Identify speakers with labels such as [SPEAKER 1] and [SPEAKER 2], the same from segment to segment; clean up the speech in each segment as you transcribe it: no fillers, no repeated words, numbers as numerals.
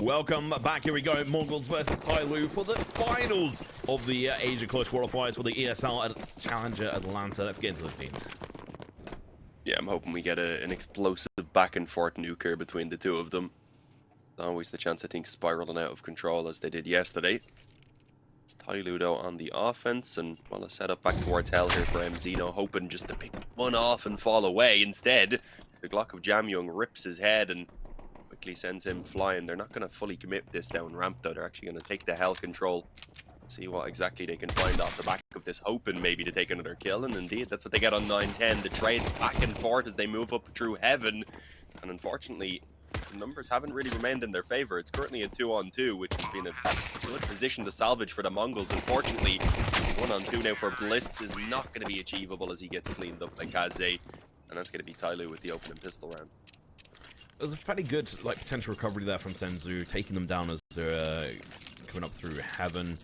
[SPEAKER 1] Welcome back. Here we go. Mongols versus TYLOO for the finals of the Asia Clutch qualifiers for the ESL Challenger Atlanta. Let's get into this team.
[SPEAKER 2] Yeah, I'm hoping we get an explosive back and forth nuke here between the two of them. There's always the chance of things spiraling out of control as they did yesterday. It's TYLOO though on the offense, and well, a setup back towards hell here for Mzinho, hoping just to pick one off and fall away. Instead, the Glock of JamYoung rips his head and quickly sends him flying. They're not going to fully commit this down ramp though. They're actually going to take the hell control, see what exactly they can find off the back of this, hoping maybe to take another kill. And indeed, that's what they get on 9-10. The trades back and forth as they move up through heaven. And unfortunately, the numbers haven't really remained in their favor. It's currently a 2-on-2, which has been a good position to salvage for the Mongols. Unfortunately, 1-on-2 now for Blitz is not going to be achievable as he gets cleaned up by kaze. And that's going to be TYLOO with the opening pistol round.
[SPEAKER 1] There's a fairly good potential recovery there from Senzu, taking them down as they're coming up through heaven,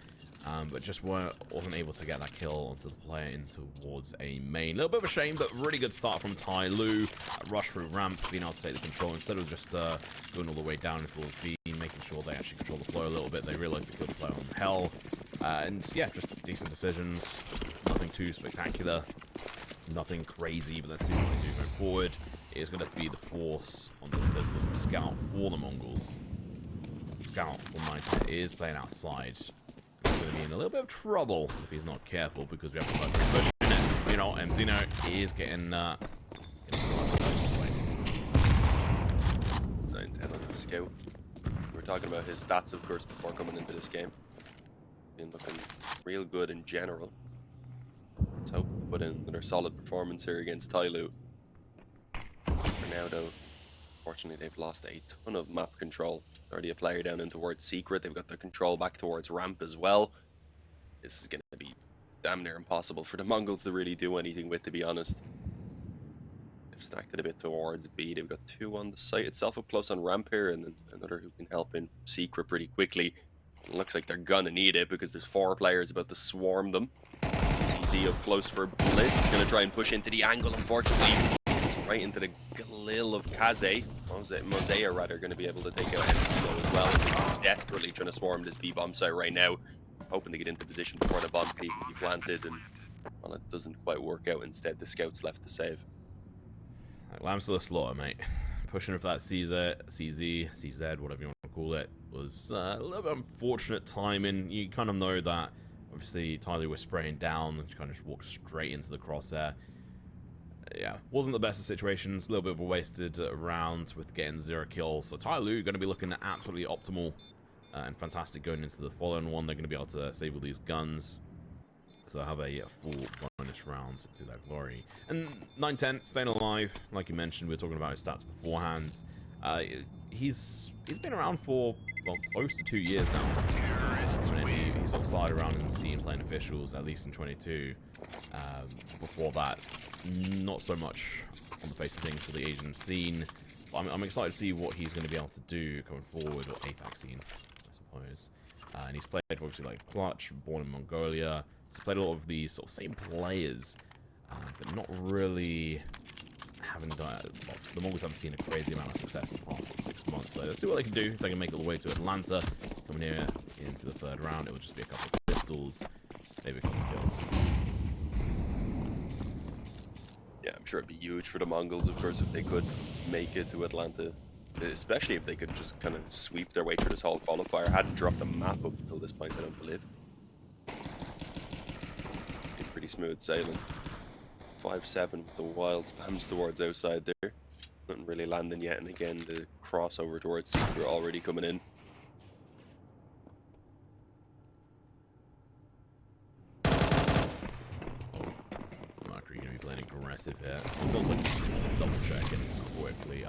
[SPEAKER 1] but just wasn't able to get that kill onto the player in towards a main. A little bit of a shame, but really good start from TYLOO. Rush through ramp, being able to take the control instead of just going all the way down full V, making sure they actually control the flow a little bit. They realized they killed the player on hell, and yeah, just decent decisions. Nothing too spectacular, nothing crazy, but let's see what they do going forward. Is going to be the force on the pistols and scout for the Mongols. Scout for 9-10 is playing outside. He's going to be in a little bit of trouble if he's not careful, because we have to push in it. You know, Mzinho is getting 9-10
[SPEAKER 2] on the scout. We're talking about his stats, of course, before coming into this game. Been looking real good in general. Let's hope we put in another solid performance here against TYLOO. For now though, fortunately they've lost a ton of map control. Already a player down in towards secret. They've got the control back towards ramp as well. This is going to be damn near impossible for the Mongols to really do anything with, to be honest. They've stacked it a bit towards B. They've got two on the site itself up close on ramp here, and then another who can help in secret pretty quickly. It looks like they're gonna need it because there's 4 players about to swarm them. CZ up close for Blitz. He's going to try and push into the angle, unfortunately. Right into the glil of kaze. Mzinho rather going to be able to take out Mzinho as well. He's desperately trying to swarm this B-bomb site right now, hoping to get into position before the bomb can even be planted, and well, it doesn't quite work out. Instead, the scout's left to save.
[SPEAKER 1] Lambs to the slaughter, mate. Pushing for that CZ, whatever you want to call it, was a little bit unfortunate timing. You kind of know that obviously TYLOO was spraying down and kind of just walked straight into the crosshair. Yeah, wasn't the best of situations. A little bit of a wasted round with getting 0 kills. So TYLOO going to be looking absolutely optimal and fantastic going into the following one. They're going to be able to save all these guns, so they'll have a full bonus round to their glory. And 9-10 staying alive, like you mentioned. We were talking about his stats beforehand. He's been around for, well, close to 2 years now. He sort of slid around in the scene playing officials, at least in 22. Before that, not so much on the face of things for the Asian scene. But I'm excited to see what he's going to be able to do going forward, or APAC scene, I suppose. And he's played obviously like Clutch, born in Mongolia. He's played a lot of these sort of same players, but not really haven't done. Well, the Mongols haven't seen a crazy amount of success in the past 6 months. So let's see what they can do. If they can make it all the way to Atlanta, coming here into the 3rd round, it will just be a couple of pistols, maybe a couple of kills.
[SPEAKER 2] Yeah, I'm sure it'd be huge for the Mongols, of course, if they could make it to Atlanta. Especially if they could just kind of sweep their way through this whole qualifier. Hadn't dropped a map up until this point, I don't believe. Pretty smooth sailing. 5-7, the wild spams towards outside there. Nothing really landing yet, and again, the crossover towards secret already coming in.
[SPEAKER 1] Marker, you're going to be playing aggressive here. It's also double checking quickly.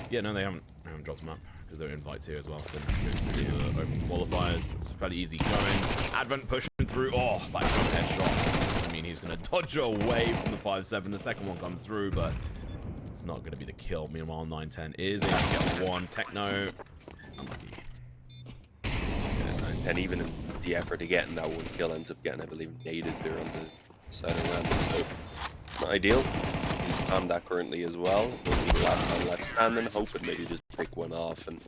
[SPEAKER 1] Yeah, no, they haven't dropped a map because they're invites here as well. So the open qualifiers. It's fairly easy going. Advent pushing through. Oh, that headshot. I mean, he's going to dodge away from the 5-7. The second one comes through, but it's not going to be the kill. Meanwhile, 9-10 is able to get one. Techno, unlucky.
[SPEAKER 2] And even in the effort of getting that one kill, ends up getting, I believe, naded there on the side of random. So, not ideal. He's on that currently as well. Will be the last man left standing, hoping maybe just pick one off. And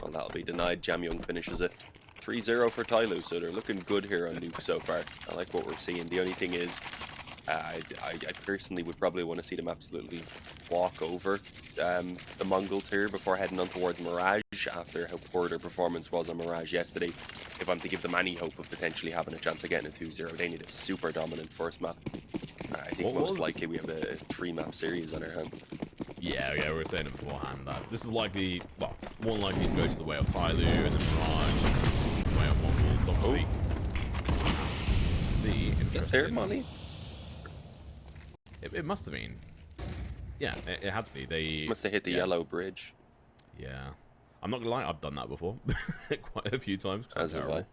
[SPEAKER 2] Well, that'll be denied. JamYoung finishes it. 3-0 for TYLOO, so they're looking good here on Nuke so far. I like what we're seeing. The only thing is, I personally would probably want to see them absolutely walk over the Mongols here before heading on towards Mirage after how poor their performance was on Mirage yesterday. If I'm to give them any hope of potentially having a chance of getting a 2-0, they need a super dominant first map. I think most likely we have a 3-map series on our hands.
[SPEAKER 1] Yeah, we were saying it beforehand that this is likely, well, more likely to go to the way of TYLOO and then Mirage, the way of Mongols, obviously. See, interesting.
[SPEAKER 2] Their money?
[SPEAKER 1] It must have been. Yeah, it had to be. They
[SPEAKER 2] must have hit the yellow bridge.
[SPEAKER 1] Yeah. I'm not gonna lie, I've done that before. Quite a few times.
[SPEAKER 2] As have I.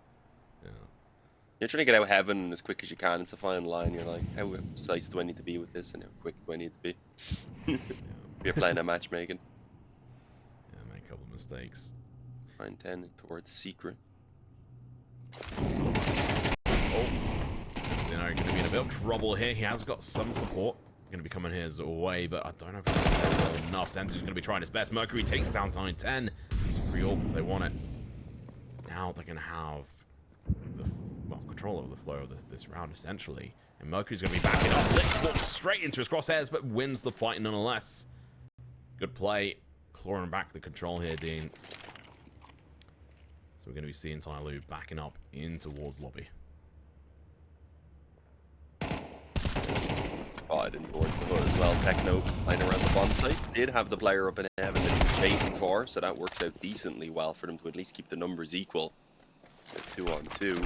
[SPEAKER 1] Yeah.
[SPEAKER 2] You're trying to get out of heaven as quick as you can. It's a fine line. You're like, how precise do I need to be with this and how quick do I need to be? You're playing a matchmaking.
[SPEAKER 1] Yeah, make a couple of mistakes.
[SPEAKER 2] 9-10 towards secret.
[SPEAKER 1] Oh. Mzinho going to be in a bit of trouble here. He has got some support. Going to be coming his way, but I don't know if it's enough. Senzu's going to be trying his best. Mercury takes down 9-10. It's a free orb if they want it. Now they're going to have the control over the flow of this round, essentially. And Mercury's going to be backing up. Blitz walks straight into his crosshairs, but wins the fight nonetheless. Good play. Clawing back the control here, Dean. So we're going to be seeing TYLOO backing up in towards lobby.
[SPEAKER 2] Spotted in towards the hood as well. Techno playing around the bomb site. Did have the player up in heaven that he was waiting for, so that worked out decently well for them to at least keep the numbers equal. 2-on-2.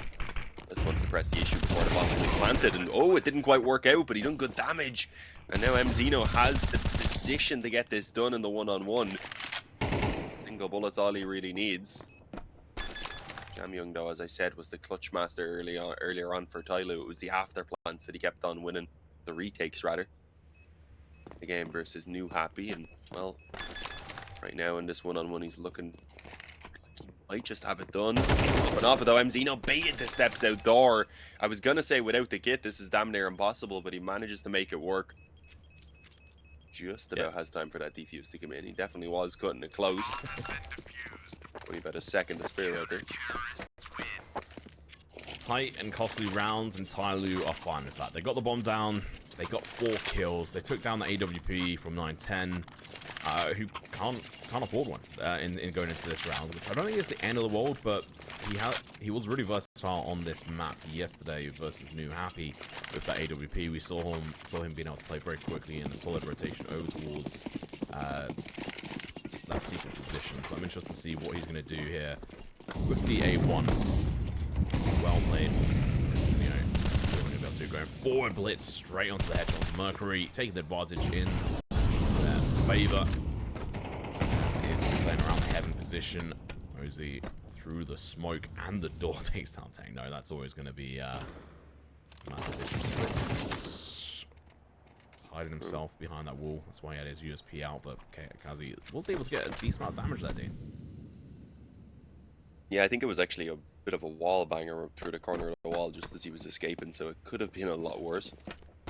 [SPEAKER 2] Let's once to press the issue before the bomb was planted, and oh, it didn't quite work out, but he done good damage. And now Mzinho has the position to get this done in the 1-on-1. Single bullet's all he really needs. JamYoung, though, as I said, was the clutch master earlier on for TYLOO. It was the after plants that he kept on winning, the retakes rather. The game versus New Happy, and well, right now in this 1-on-1, he's looking. Might just have it done. But off it though, Mzinho baited the steps outdoor. I was gonna say without the kit, this is damn near impossible, but he manages to make it work. Just about has time for that defuse to come in. He definitely was cutting it close. Only about a second to spare out there.
[SPEAKER 1] Tight and costly rounds, and TYLOO are fine with that. They got the bomb down. They got 4 kills. They took down the AWP from 9-10. Who can't afford one in going into this round, which I don't think is the end of the world, but he was really versatile on this map yesterday versus New Happy with that AWP. We saw him being able to play very quickly in a solid rotation over towards that secret position. So I'm interested to see what he's going to do here with the A1. Well played. Going forward, blitz straight onto the headshot. Mercury taking the advantage in their favor. Is playing around the heaven position. Mosey through the smoke and the door takes down Techno. That's always going to be massive issue. Blitz hiding himself behind that wall. That's why he had his USP out. But kaze was able to get a decent amount of damage that day.
[SPEAKER 2] Yeah, I think it was actually a bit of a wall banger through the corner of the wall just as he was escaping, so it could have been a lot worse.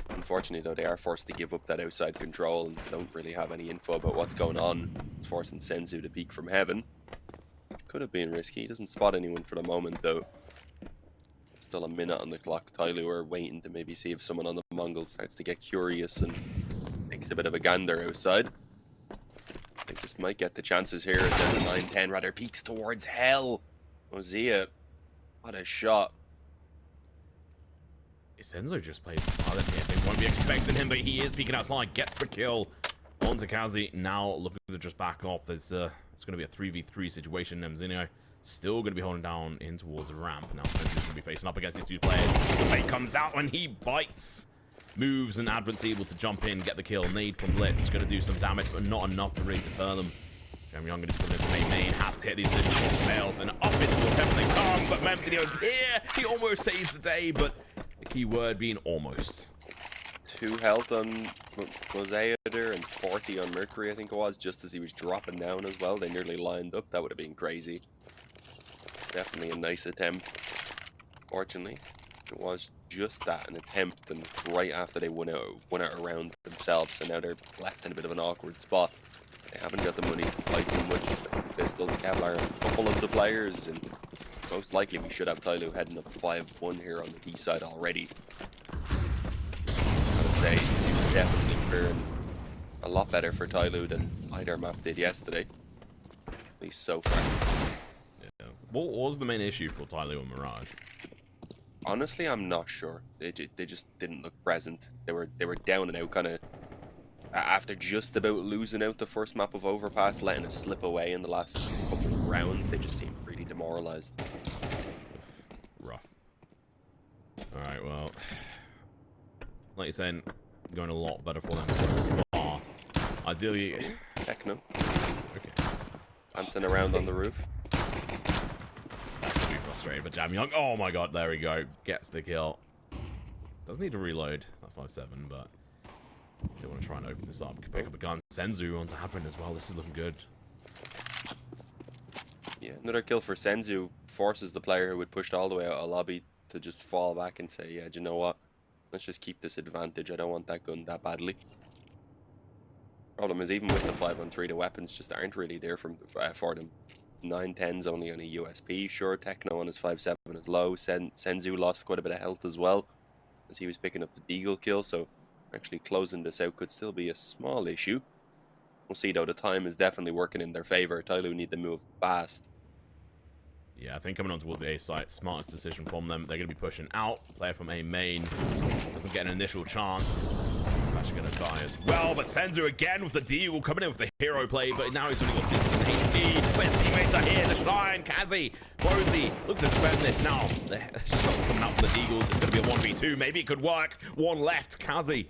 [SPEAKER 2] Unfortunately, though, they are forced to give up that outside control and don't really have any info about what's going on. It's forcing Senzu to peek from heaven. Could have been risky. He doesn't spot anyone for the moment, though. Still a minute on the clock. TYLOO are waiting to maybe see if someone on the Mongolz starts to get curious and takes a bit of a gander outside. They just might get the chances here. And then the 9-10 rather peeks towards hell. Mzinho, what a shot.
[SPEAKER 1] Senzu just plays silent here. They won't be expecting him, but he is peeking outside. Gets the kill onto kaze. Now looking to just back off. It's going to be a 3v3 situation. Mzinho still going to be holding down in towards the ramp. Now Senzu's going to be facing up against these 2 players. The bait comes out when he bites. Moves, and Advent's able to jump in, get the kill. Nade from Blitz. Going to do some damage, but not enough to really deter them. JamYoung going to be coming into main. Has to hit these additional snails, and up into the temple they come. But Mzinho here. He almost saves the day, but the key word being almost.
[SPEAKER 2] 2 health on Mzinho and 40 on Mercury, I think it was, just as he was dropping down as well. They nearly lined up. That would have been crazy. Definitely a nice attempt. Fortunately, it was just that, an attempt, and right after they won out around themselves, so now they're left in a bit of an awkward spot. They haven't got the money to fight too much, just a few pistols. Kevlar, a couple of the players, and most likely we should have TYLOO heading up 5-1 here on the B side already. Gotta say, it's definitely faring a lot better for TYLOO than either map did yesterday. At least so far.
[SPEAKER 1] Yeah. What was the main issue for TYLOO and Mirage?
[SPEAKER 2] Honestly, I'm not sure. They just didn't look present. They were down and out, kind of after just about losing out the first map of Overpass, letting us slip away in the last couple of rounds. They just seemed really demoralized.
[SPEAKER 1] Rough. All right, well, like you're saying, going a lot better for them so far. Ideally,
[SPEAKER 2] Techno.
[SPEAKER 1] Okay.
[SPEAKER 2] Dancing around on the roof.
[SPEAKER 1] That's too frustrating for JamYoung. Oh my god, there we go. Gets the kill. Does need to reload that 5-7, but I do want to try and open this up. Pick up a gun. Senzu on to happen as well. This is looking good.
[SPEAKER 2] Yeah, another kill for Senzu forces the player who would pushed all the way out of lobby to just fall back and say, yeah, do you know what? Let's just keep this advantage. I don't want that gun that badly. Problem is, even with the 5-on-3, the weapons just aren't really there for them. 9-10's only on a USP. Sure, Techno on his 5-7 is low. Senzu lost quite a bit of health as well, as he was picking up the Deagle kill, so actually closing this out could still be a small issue. We'll see, though. The time is definitely working in their favor. TYLOO need to move fast.
[SPEAKER 1] Yeah, I think coming on towards the A site, smartest decision from them. They're going to be pushing out. Player from A main doesn't get an initial chance. He's actually going to die as well. But Senzu again with the Deagle coming in with the hero play. But now he's only got 16 HP. But his teammates are here. The Shine, kaze, Bozy. Look to defend this now. The shot coming out from the Eagles. It's going to be a 1v2. Maybe it could work. One left. kaze.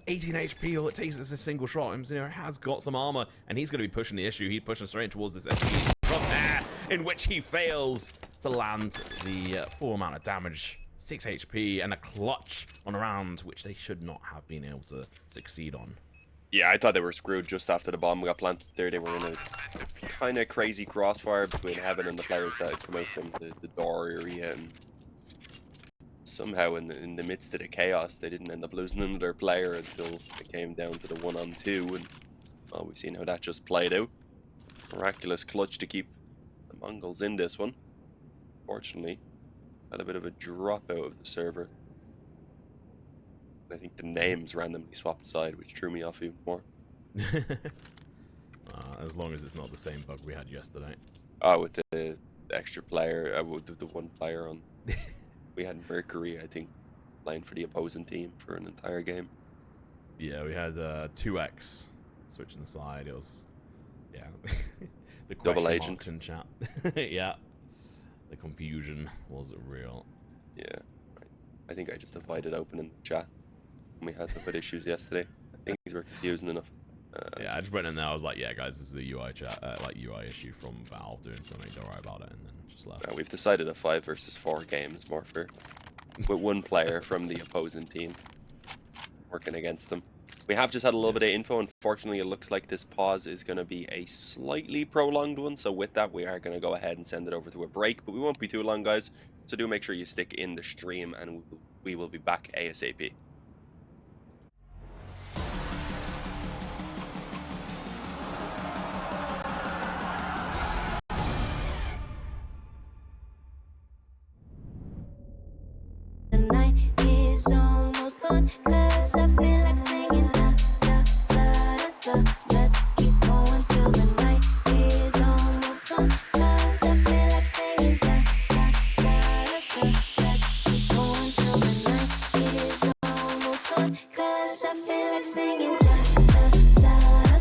[SPEAKER 1] 18 HP, all it takes is a single shot. Mzinho has got some armor, and he's going to be pushing the issue. He's pushing straight towards this SG crosshair, in which he fails to land the full amount of damage. 6 HP and a clutch on a round, which they should not have been able to succeed on.
[SPEAKER 2] Yeah, I thought they were screwed just after the bomb got planted there. They were in a kind of crazy crossfire between Heaven and the players that had come out from the door area, and somehow in the midst of the chaos, they didn't end up losing another player until it came down to the 1-on-2, and well, we've seen how that just played out. Miraculous clutch to keep the Mongols in this one. Fortunately, had a bit of a drop out of the server. I think the names randomly swapped side, which threw me off even more.
[SPEAKER 1] As long as it's not the same bug we had yesterday.
[SPEAKER 2] Oh, with the extra player, with the one player on. We had Mercury, I think, playing for the opposing team for an entire game.
[SPEAKER 1] Yeah, we had 2x switching the side. It was, yeah, the
[SPEAKER 2] Double agent
[SPEAKER 1] in chat. Yeah, the confusion was real.
[SPEAKER 2] Yeah, I think I just divided open in the chat. We had to put issues yesterday. Things were confusing enough.
[SPEAKER 1] Yeah, I just went in there. I was like, yeah, guys, this is a UI chat, like UI issue from Valve doing something. Don't worry about it, and then just left.
[SPEAKER 2] We've decided a 5 versus 4 game is more fair, with one player from the opposing team working against them. We have just had a little bit of info. Unfortunately, it looks like this pause is going to be a slightly prolonged one. So with that, we are going to go ahead and send it over to a break, but we won't be too long, guys. So do make sure you stick in the stream, and we will be back ASAP.
[SPEAKER 3] The night is almost gone, 'cause I feel like singing da da da da da. Let's keep going till the night is almost gone, 'cause I feel like singing da da da da. Let's keep going till the night is almost gone, 'cause I feel like singing da da da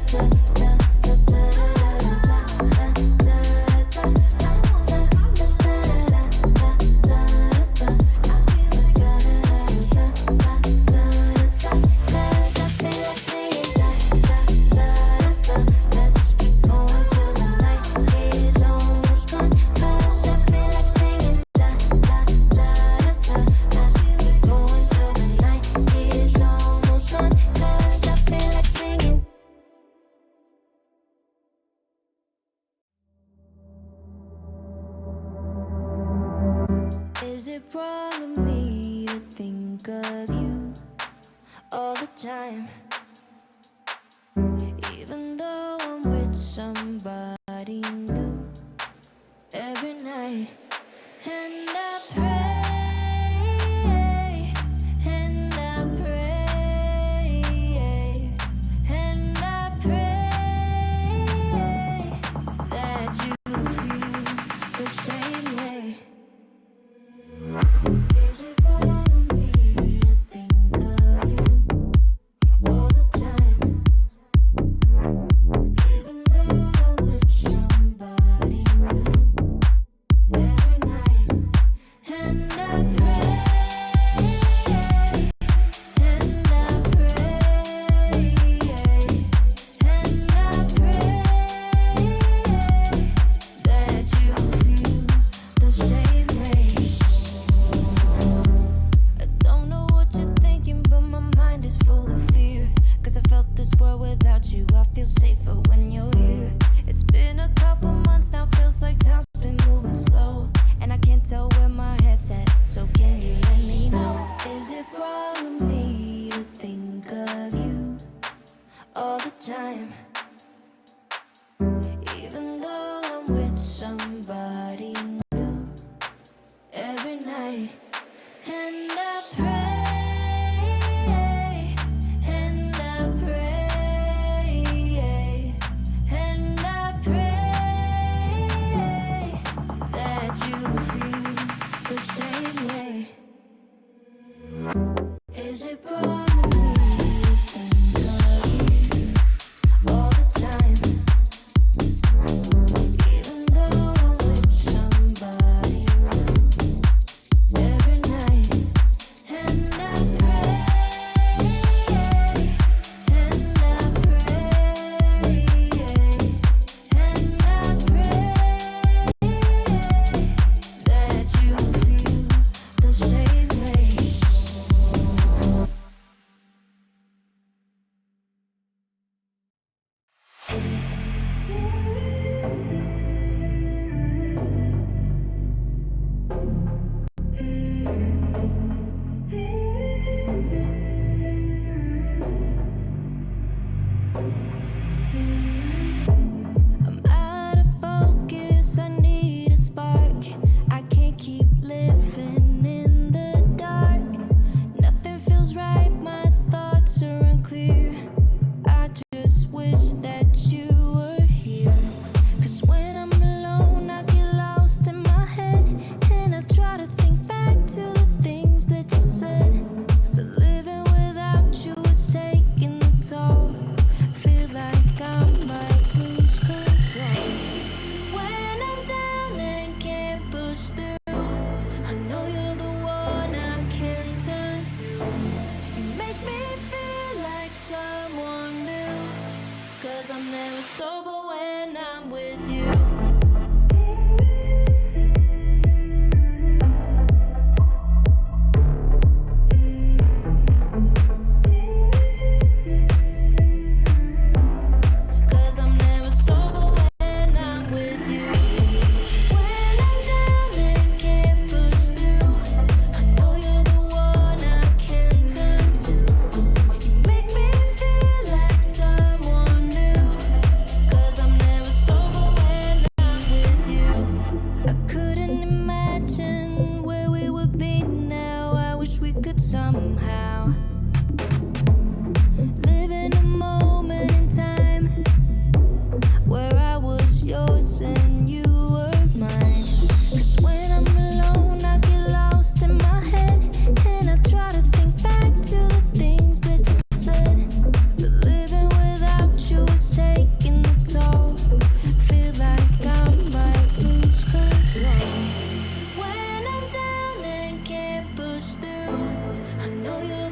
[SPEAKER 3] da da da da Is it wrong of me to think of you all the time? Even though I'm somebody new every night, and I pray, and I pray, and I pray that you feel the same way. Is it wrong of me to think of you all the time? Even though I'm with somebody new every night, and I pray, and I pray, and I pray that you feel the same way. I don't know what you're thinking, but my mind is full of fear. Cause I felt this world without you, I feel safer when you're here. It's been a couple months now, feels like time's been moving slow, and I can't tell where my head's at, so can you let me know? Is it wrong of me to think of you all the time? Even though I'm with somebody new every night, and I pray, and I pray, and I pray that you feel the same way. Is it wrong of me to think of you all the time? Even though I'm with somebody new every night, and I pray, and I pray, and I pray that you feel the same way. I'm out of focus, I need a spark. I can't keep living in the dark. Nothing feels right, my thoughts are unclear. I just wish that you were here. Cause when I'm alone, I get lost in my head, and I try to think back to the things that you said. But living without you is taking the toll. Feel like I might lose control. When I'm down and can't push through, I know you're the one I can turn to. You make me feel like someone new. Cause I'm never sober when I'm with you. Cause I'm never sober when I'm with you. When I'm down and can't push through, I know you're the one I can turn to. You make me feel like someone new. Cause I'm never sober when I'm with you. I couldn't imagine where we would be now. I wish we could somehow live in a moment in time where I was yours and you were mine. Cause when I'm alone, I get lost in my head, and I try to think back to the things that you said. But living without you is taking the toll. Feel like I might lose control. When I'm down and can't push through, I know you're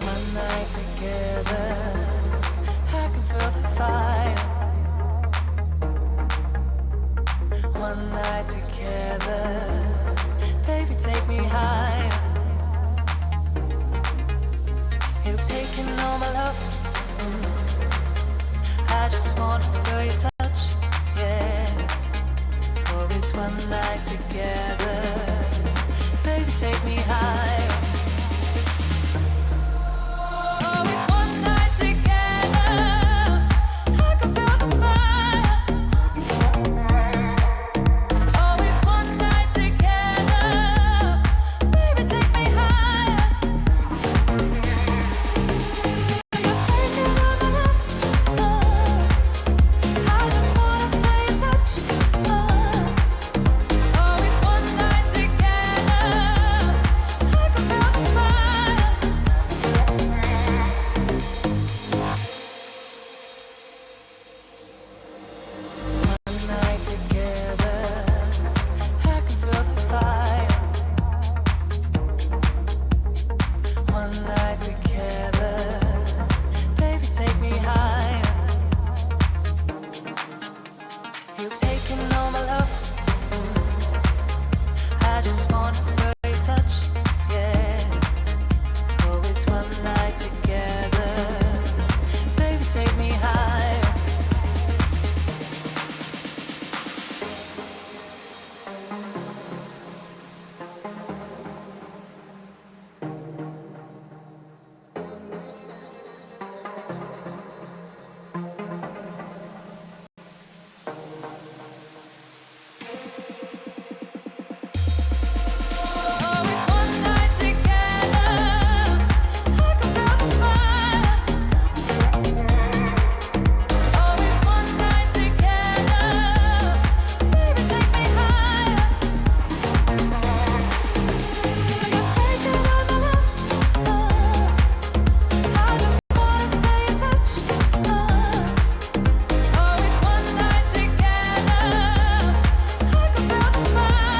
[SPEAKER 3] One night together, I can feel the fire. One night together, baby, take me higher. You've taken all my love. I just wanna feel your touch, yeah. Oh, it's one night together, baby, take me higher. Oh, it's one night together, I can feel the fire. Oh, it's one night together, baby, take me higher. You're taking all my love. I just wanna feel your touch. Oh, it's one night together, I can feel the fire. One night together, I can feel the fire. One night together, baby, take me higher. You've taken all my love. I just wanna feel your touch, yeah. Oh, it's one night together, baby, take me higher. Oh, it's one night together, I can feel the fire. Oh, it's one night together, baby, take me higher. You're taking all my love. I just wanna feel your touch. Oh, it's one night together, I can feel the fire.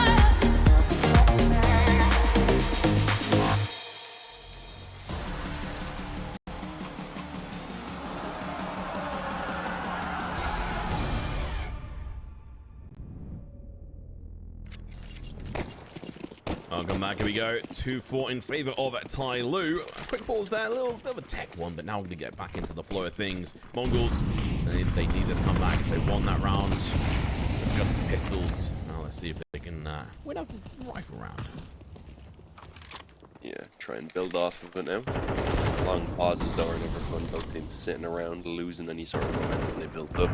[SPEAKER 1] Welcome back, here we go. 2-4 in favor of TYLOO. Quick pause there, a little bit of a tech one, but now we get back into the flow of things. Mongols, they need this comeback. They won that round with just pistols. Now let's see if they can win a rifle round.
[SPEAKER 2] Yeah, try and build off of it now. Long pauses though are never fun. Both teams sitting around losing any sort of momentum they built up.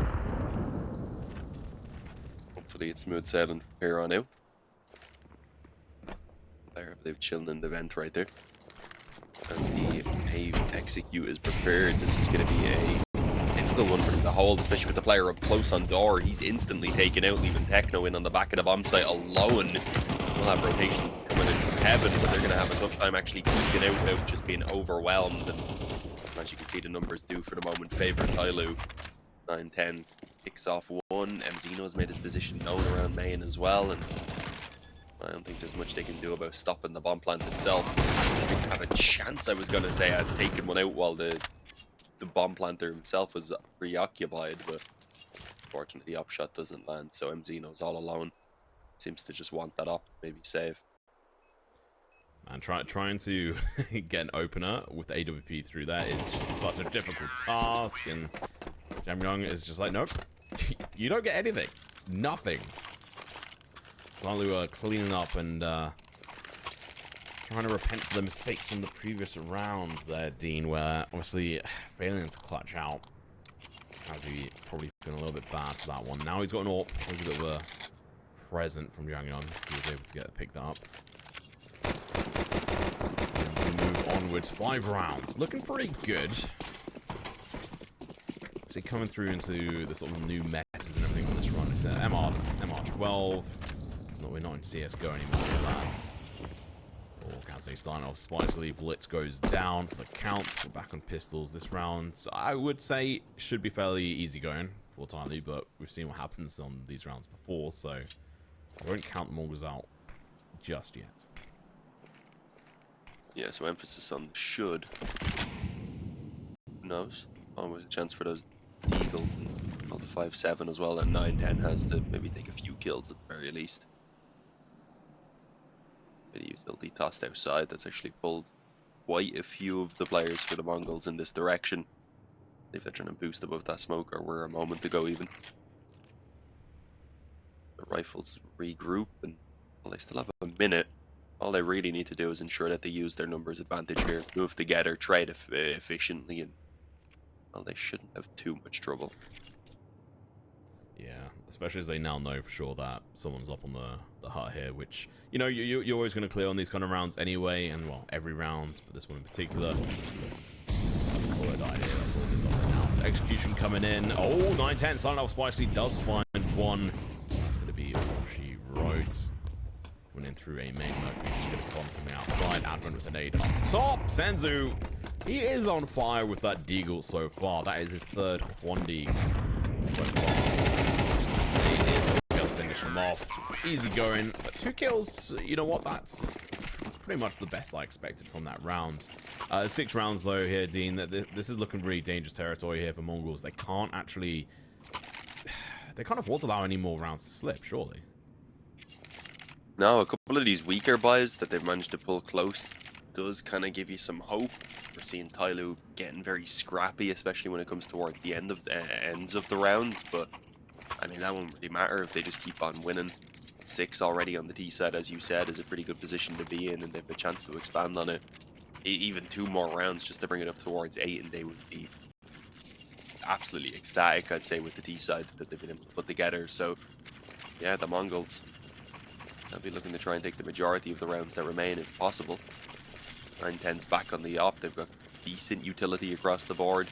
[SPEAKER 2] Hopefully it's smooth sailing from here on out. There, I believe chilling in the vent right there. As the Pave execute is prepared, this is going to be a difficult one for him to hold, especially with the player up close on door. He's instantly taken out, leaving Techno in on the back of the bomb site alone. We'll have rotations coming in from heaven, but they're going to have a tough time actually peeking out without just being overwhelmed. And as you can see, the numbers do for the moment favor TYLOO. 9-10 kicks off one. Mzinho has made his position known around main as well, and I don't think there's much they can do about stopping the bomb plant itself. They have a chance, I was going to say, at taking one out while the bomb planter himself was preoccupied, but unfortunately the upshot doesn't land, so Mzinho's all alone. Seems to just want that up, maybe save.
[SPEAKER 1] And trying to get an opener with the AWP through that is just such a difficult task, and JamYoung is just like, nope, you don't get anything. Nothing. TYLOO are cleaning up and trying to repent for the mistakes from the previous round there, Dean, where obviously failing to clutch out, as he probably feeling a little bit bad for that one. Now he's got an AWP. There's a bit of a present from JamYoung. He was able to get it picked up. And we move onwards. 5 rounds. Looking pretty good. Actually coming through into the sort of new metas and everything on this run. It's MR12. We're not in CSGO anymore, lads. Or kaze starting off spicily. Blitz goes down for the count. We're back on pistols this round. So I would say should be fairly easy going for TYLOO, but we've seen what happens on these rounds before, so I won't count the Mongols out just yet.
[SPEAKER 2] Yeah, so emphasis on should. Who knows? Always a chance for those Deagles and all the 5-7 as well, and 9-10 has to maybe take a few kills at the very least. Bit of utility tossed outside. That's actually pulled quite a few of the players for the Mongols in this direction. If they're trying to boost above that smoke, or were a moment ago even. The rifles regroup, and well, they still have a minute. All they really need to do is ensure that they use their numbers advantage here, move together, trade efficiently, and well, they shouldn't have too much trouble.
[SPEAKER 1] Yeah, especially as they now know for sure that someone's up on the hut here, which, you know, you're always going to clear on these kind of rounds anyway, and, well, every round, but this one in particular. Just have a solid idea, that's all it is up now. So execution coming in. Oh, 9-10, Silent Elf Spicely does find one. That's going to be all she wrote. Coming in through a main Mercury, just going to come coming outside. Advent with a nade up top. Senzu, he is on fire with that Deagle so far. That is his third 1D. Finish them off. Easy going. But 2 kills, you know what? That's pretty much the best I expected from that round. 6 rounds though here, Dean. This is looking really dangerous territory here for Mongols. They can't actually... They can't afford to allow any more rounds to slip, surely.
[SPEAKER 2] No, a couple of these weaker buys that they've managed to pull close does kind of give you some hope. We're seeing TYLOO getting very scrappy, especially when it comes towards the ends of the rounds, but I mean, that won't really matter if they just keep on winning. 6 already on the T side, as you said, is a pretty good position to be in, and they've a chance to expand on it. Even 2 more rounds just to bring it up towards 8, and they would be absolutely ecstatic, I'd say, with the T side that they've been able to put together. So, yeah, the Mongols, they'll be looking to try and take the majority of the rounds that remain, if possible. 9-10's back on the op. They've got decent utility across the board.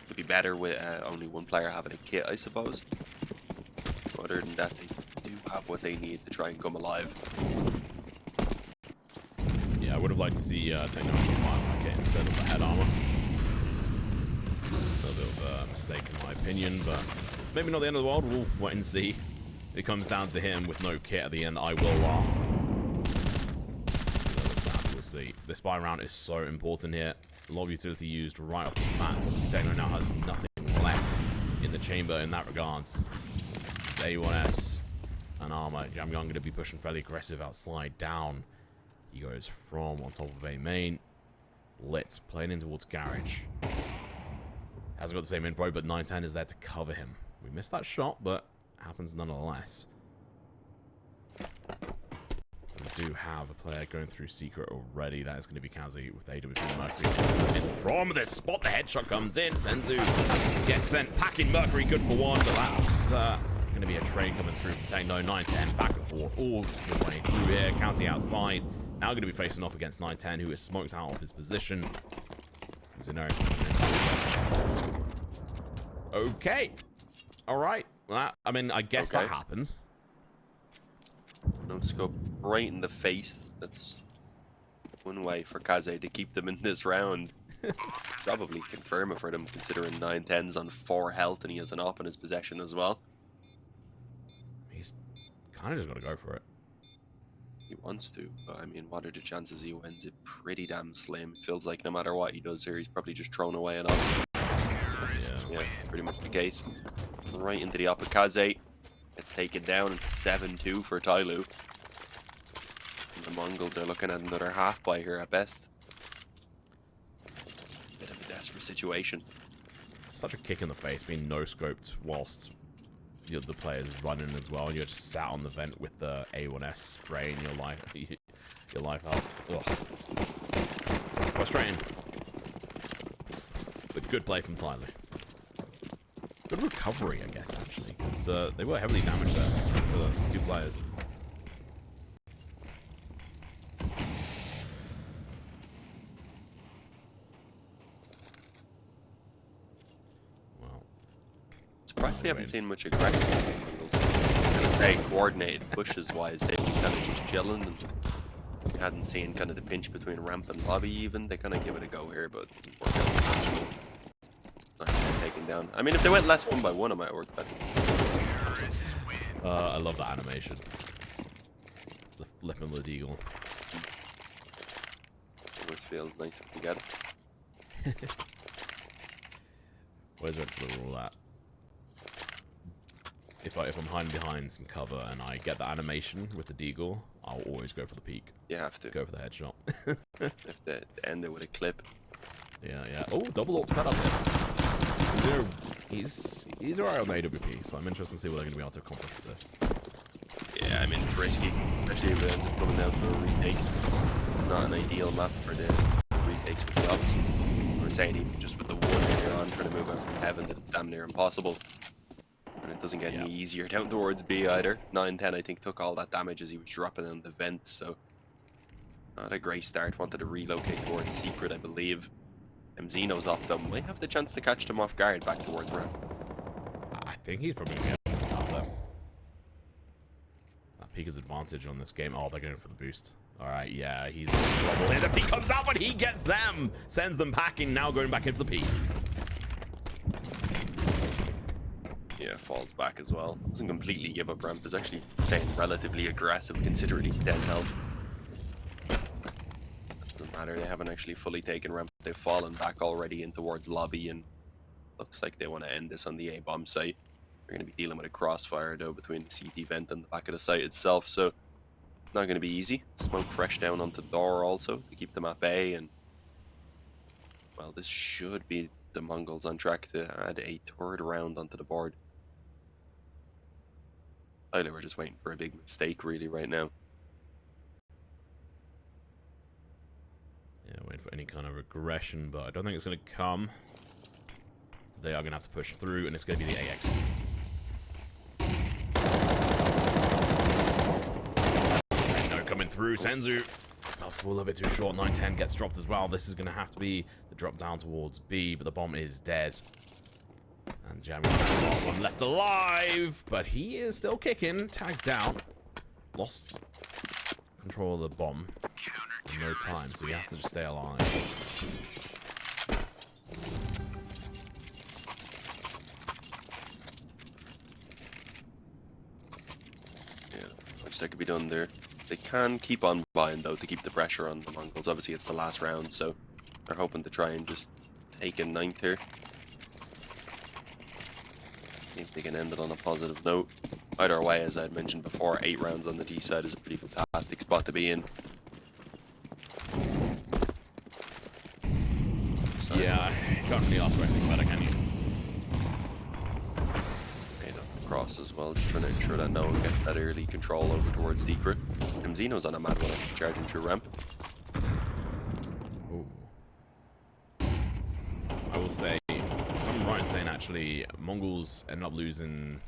[SPEAKER 2] Could be better with only one player having a kit, I suppose. Other than that, they do have what they need to try and come alive.
[SPEAKER 1] Yeah, I would have liked to see technology kit instead of the head armor. A little bit of a mistake in my opinion, but maybe not the end of the world. We'll wait and see. If it comes down to him with no kit at the end, I will laugh. We'll see. This buy round is so important here. A lot of utility used right off the bat. Obviously, Techno now has nothing left in the chamber in that regards. A1S and armor. JamYoung going to be pushing fairly aggressive outside down. He goes from on top of A main. Blitz playing in towards garage. Hasn't got the same info, but 9-10 is there to cover him. We missed that shot, but happens nonetheless. We do have a player going through secret already. That is going to be kaze with AW between Mercury. From this spot, the headshot comes in. Senzu gets sent packing Mercury, good for 1, but that's going to be a trade coming through from Techno. 9-10 back and forth all the way through here. kaze outside. Now going to be facing off against 9-10, who is smoked out of his position. Mzinho. Okay. All right. Well, I mean, I guess that happens.
[SPEAKER 2] No scope right in the face. That's one way for kaze to keep them in this round. Probably confirm it for them, considering 9-10's on 4 health and he has an op in his possession as well.
[SPEAKER 1] He's kind of just got to go for it.
[SPEAKER 2] He wants to, but I mean, what are the chances he wins it? Pretty damn slim. It feels like no matter what he does here, he's probably just thrown away an op. Yeah, pretty much the case. Right into the op of kaze. It's taken down. It's 7-2 for TYLOO. And the Mongols are looking at another half buy here at best. Bit of a desperate situation.
[SPEAKER 1] Such a kick in the face, being no-scoped whilst the players running as well, and you're just sat on the vent with the A1S spraying your life out. Ugh. Frustrating. But good play from TYLOO. Good recovery, I guess, actually, because they were heavily damaged there to the 2 players. Well,
[SPEAKER 2] surprised we haven't seen much aggression. I'm gonna say coordinated pushes wise, they've been kind of just chilling, and we hadn't seen kind of the pinch between ramp and lobby even. They kind of give it a go here, but not taken down. I mean, if they went less 1 by 1, it might work better.
[SPEAKER 1] I love that animation. flipping the deagle.
[SPEAKER 2] Always feels nice to get it.
[SPEAKER 1] Where's the rule at? If I'm hiding behind some cover and I get the animation with the deagle, I'll always go for the peek.
[SPEAKER 2] You have to.
[SPEAKER 1] Go for the headshot.
[SPEAKER 2] If they end it with a clip.
[SPEAKER 1] Yeah. Oh, double up setup here. He's alright on the AWP, so I'm interested to see what they're going to be able to accomplish with this.
[SPEAKER 2] Yeah, I mean, it's risky, especially if it ends up coming down to a retake. Not an ideal map for the retakes with the ops. We're saying even just with the one earlier on, trying to move out from heaven, that it's damn near impossible. And it doesn't get any easier down towards B either. 9-10, I think, took all that damage as he was dropping on the vent, so not a great start. Wanted to relocate towards Secret, I believe. Mzinho's off though. Might have the chance to catch them off guard back towards ramp.
[SPEAKER 1] I think he's probably going to get the top though. That peek is advantage on this game. Oh, they're going for the boost. Alright, yeah, he's in trouble here. The peek comes out, but he gets them! Sends them packing, now going back into the peek.
[SPEAKER 2] Yeah, falls back as well. Doesn't completely give up ramp. Is actually staying relatively aggressive considering he's 10 health. Doesn't matter, they haven't actually fully taken ramp. They've fallen back already in towards lobby, and looks like they want to end this on the A-bomb site. They're going to be dealing with a crossfire though between the CT vent and the back of the site itself, so it's not going to be easy. Smoke fresh down onto the door also to keep them at bay, and well, this should be the Mongols on track to add a third round onto the board. TYLOO, we're just waiting for a big mistake really right now.
[SPEAKER 1] Yeah, waiting for any kind of regression, but I don't think it's going to come. So they are going to have to push through, and it's going to be the AX. No, coming through, Senzu. Does fall a little bit too short. 9-10 gets dropped as well. This is going to have to be the drop down towards B, but the bomb is dead. And JamYoung, last one left alive, but he is still kicking. Tagged down. Lost control of the bomb in no time, so he has to just stay alive.
[SPEAKER 2] Yeah, much that could be done there. They can keep on buying though to keep the pressure on the Mongols. Obviously it's the last round, so they're hoping to try and just take a 9th here. See if they can end it on a positive note. Either way, as I had mentioned before, 8 rounds on the D side is a pretty fantastic spot to be in. So,
[SPEAKER 1] Yeah, you can't really ask for anything better, can you?
[SPEAKER 2] Cross as well, just trying to ensure that no one gets that early control over towards Secret. Mzinho's on a mad one, charging through ramp.
[SPEAKER 1] Ooh. I will say, I'm right in saying actually, Mongols end up losing.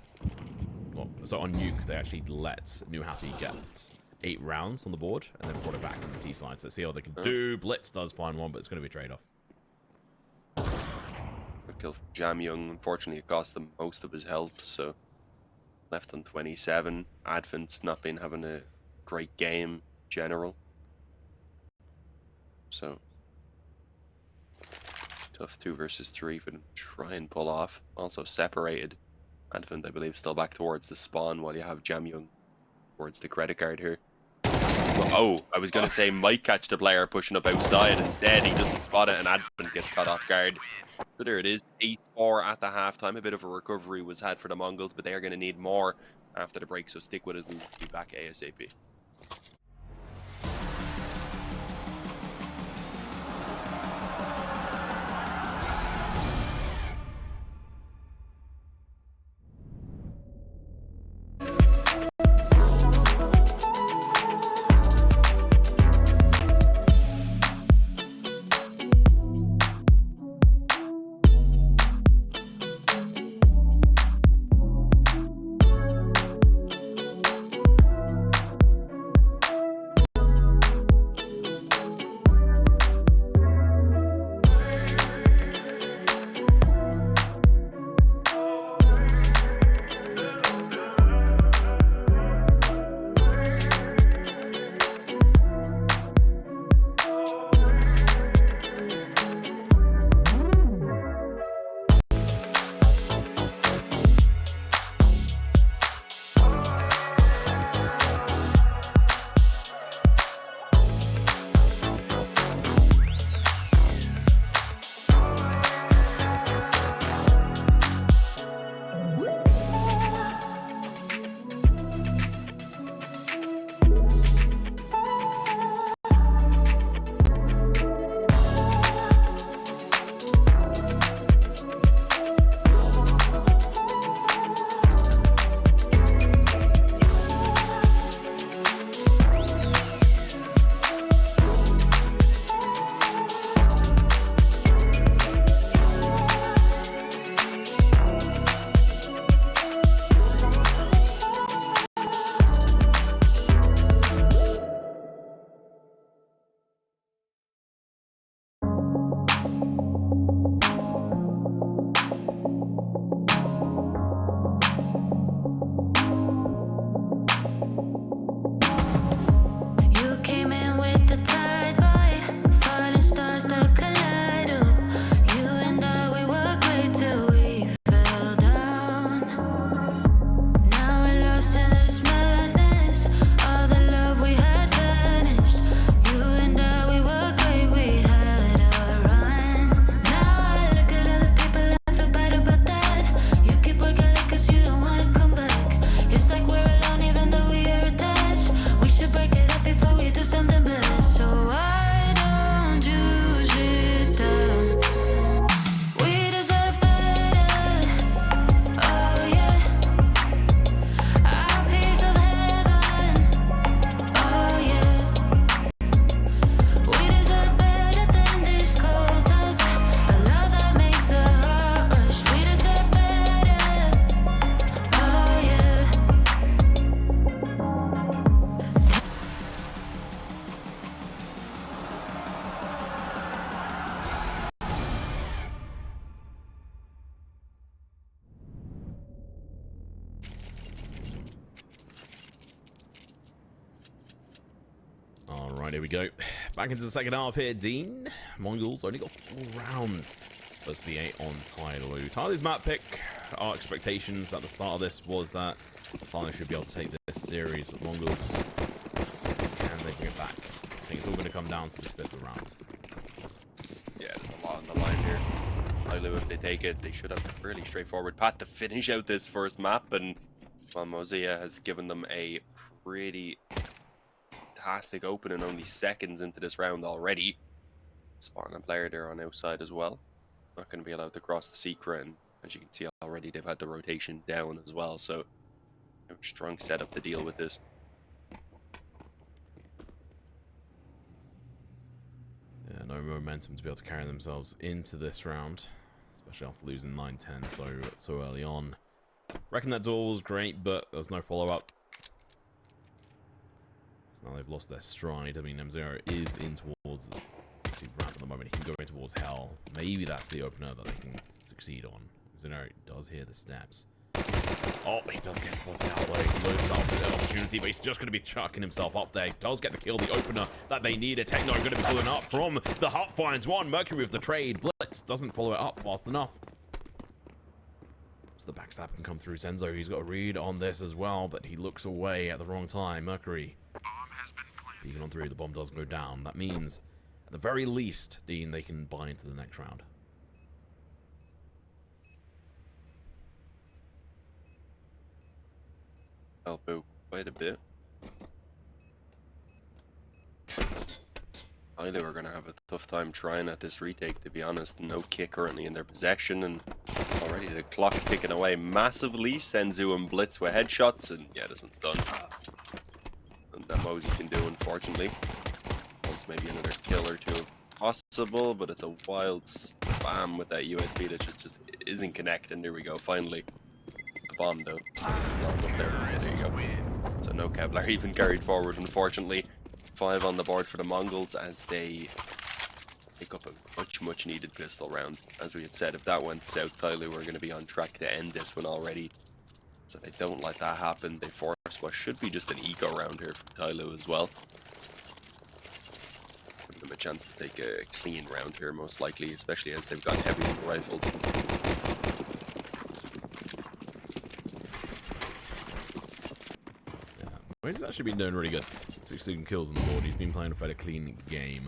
[SPEAKER 1] Well, so on Nuke, they actually let New Happy get 8 rounds on the board, and then brought it back on the T side. So let's see how they can do. Blitz does find one, but it's going to be a trade-off.
[SPEAKER 2] Good kill from JamYoung. Unfortunately, it cost him most of his health, so left on 27. Advent's not been having a great game in general. So tough 2 versus 3 for them to try and pull off. Also separated. Advent, I believe, still back towards the spawn while you have JamYoung towards the credit card here. Oh, I was going to say might catch the player pushing up outside. Instead, he doesn't spot it and Advent gets caught off guard. So there it is, 8-4 at the halftime. A bit of a recovery was had for the Mongols, but they are going to need more after the break, so stick with it. We'll be back ASAP.
[SPEAKER 1] Alright, here we go. Back into the second half here. Dean, Mongols only got 4 rounds. Plus the 8 on TYLOO. TYLOO's map pick. Our expectations at the start of this was that TYLOO should be able to take this series, but Mongols, can they bring it back? I think it's all going to come down to this pistol round.
[SPEAKER 2] Yeah, there's a lot on the line here. TYLOO, if they take it, they should have a fairly straightforward path to finish out this first map, and well, Mzinho has given them a pretty fantastic opening only seconds into this round already. Spotting a player there on outside as well. Not going to be allowed to cross the secret, and as you can see already, they've had the rotation down as well, so a strong setup to deal with this.
[SPEAKER 1] Yeah, no momentum to be able to carry themselves into this round, especially after losing 9-10 so early on. Reckon that duel was great, but there was no follow-up. So now they've lost their stride. I mean, Mzinho is in towards the ramp at the moment. He can go in towards hell. Maybe that's the opener that they can succeed on. Mzinho does hear the steps. Oh, he does get spotted out though. He loads up with the opportunity, but he's just going to be chucking himself up there. He does get the kill, the opener that they needed. Techno going to be pulling up from the hut, finds one. Mercury with the trade. Blitz doesn't follow it up fast enough. So the backstab can come through. Senzu, he's got a read on this as well, but he looks away at the wrong time. Mercury peeking on through. The bomb does go down. That means, at the very least, Dean, they can buy into the next round.
[SPEAKER 2] Help out quite a bit. TYLOO are going to have a tough time trying at this retake, to be honest. No kick currently in their possession, and already the clock ticking away massively. Senzu and Blitz with headshots, and yeah, this one's done. And that Mosey can do, unfortunately. Once maybe another kill or two possible, but it's a wild spam with that USB that just isn't connecting. There we go, finally. Bomb though. There you go. So no Kevlar even carried forward, unfortunately. 5 on the board for the Mongols as they pick up a much needed pistol round. As we had said, if that went south, TYLOO were going to be on track to end this one already. So they don't let that happen. They force what should be just an eco round here from TYLOO as well. Give them a chance to take a clean round here, most likely, especially as they've got heavy rifles.
[SPEAKER 1] He's actually been doing really good. 16 kills on the board. He's been playing a fairly clean game.